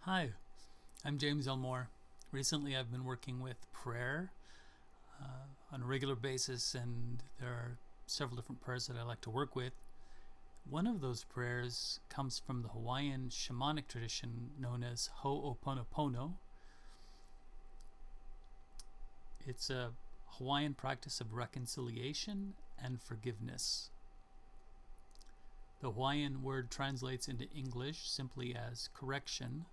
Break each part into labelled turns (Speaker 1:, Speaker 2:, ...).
Speaker 1: Hi, I'm James Elmore. Recently, I've been working with prayer on a regular basis, and there are several different prayers that I like to work with. One of those prayers comes from the Hawaiian shamanic tradition known as Ho'oponopono. It's a Hawaiian practice of reconciliation and forgiveness. The Hawaiian word translates into English simply as correction,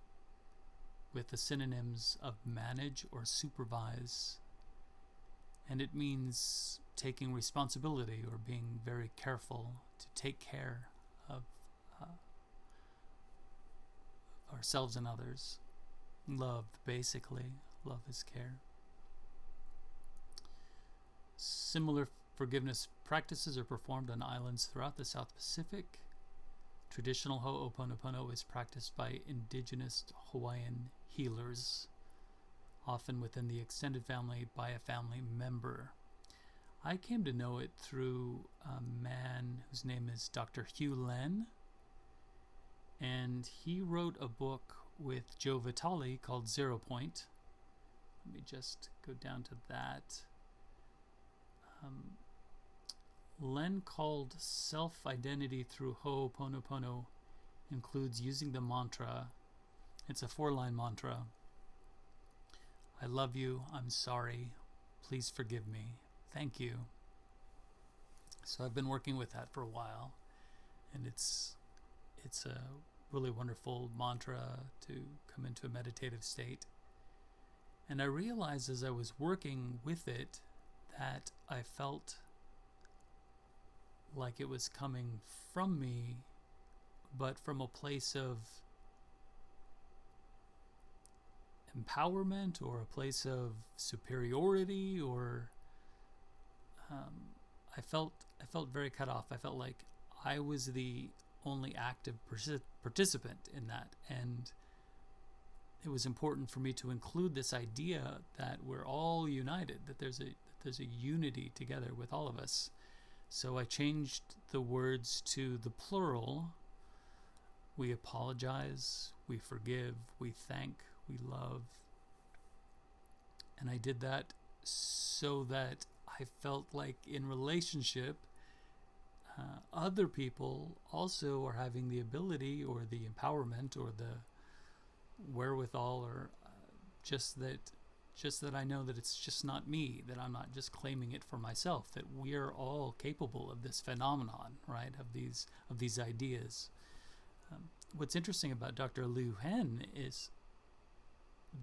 Speaker 1: with the synonyms of manage or supervise, and it means taking responsibility or being very careful to take care of ourselves and others. Love, basically. Love is care. Similar forgiveness practices are performed on islands throughout the South Pacific. Traditional Ho'oponopono is practiced by indigenous Hawaiian healers, often within the extended family by a family member. I came to know it through a man whose name is Dr. Hew Len, and he wrote a book with Joe Vitale called 0 Point. Let me just go down to that. Len called self-identity through Ho'oponopono includes using the mantra. It's a 4-line mantra. I love you. I'm sorry. Please forgive me. Thank you. So I've been working with that for a while, and it's a really wonderful mantra to come into a meditative state. And I realized as I was working with it that I felt like it was coming from me, but from a place of empowerment or a place of superiority, or I felt very cut off. I felt like I was the only active participant in that, and it was important for me to include this idea that we're all united, that there's a unity together with all of us. So I changed the words to the plural. We apologize, we forgive, we thank, we love. And I did that so that I felt like in relationship, other people also are having the ability or the empowerment or the wherewithal, or just that I know that it's just not me, that I'm not just claiming it for myself, that we're all capable of this phenomenon, right, of these ideas. What's interesting about Dr. Hew Len is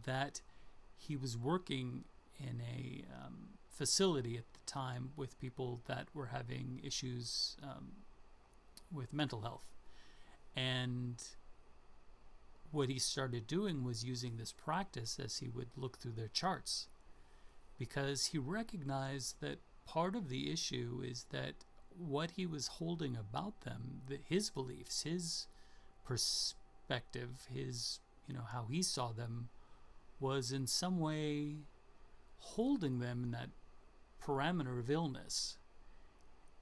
Speaker 1: that he was working in a facility at the time with people that were having issues with mental health. And what he started doing was using this practice as he would look through their charts, because he recognized that part of the issue is that what he was holding about them, his beliefs, his perspective, his, how he saw them, was in some way holding them in that parameter of illness.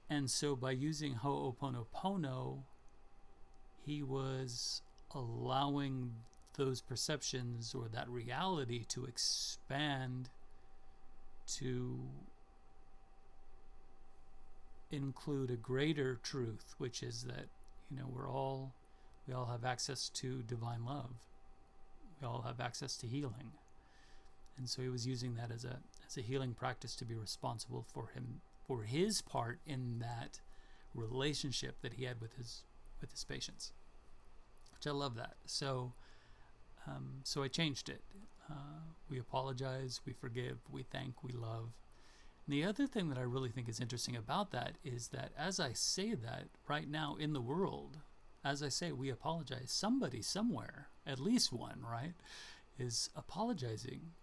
Speaker 1: And so by using Ho'oponopono, he was allowing those perceptions or that reality to expand to include a greater truth, which is that we all have access to divine love. We all have access to healing. And so he was using that as a healing practice to be responsible for his part in that relationship that he had with his patients. Which I love that. So I changed it. We apologize, we forgive, we thank, we love. And the other thing that I really think is interesting about that is that as I say that right now in the world, as I say we apologize, somebody somewhere, at least one, right, is apologizing.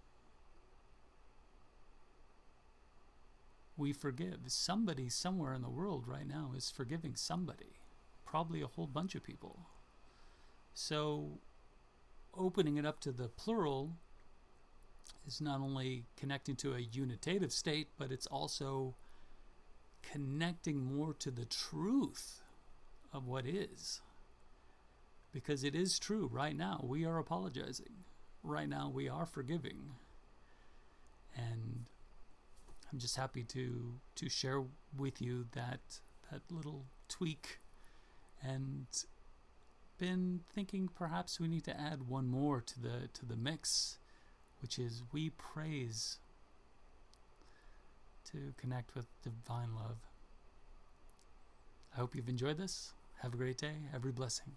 Speaker 1: We forgive. Somebody somewhere in the world right now is forgiving somebody. Probably a whole bunch of people. So opening it up to the plural is not only connecting to a unitative state, but it's also connecting more to the truth of what is. because it is true. Right now, we are apologizing. Right now, we are forgiving. And I'm just happy to share with you that little tweak, and been thinking perhaps we need to add one more to the mix, which is we praise to connect with divine love. I hope you've enjoyed this. Have a great day. Every blessing.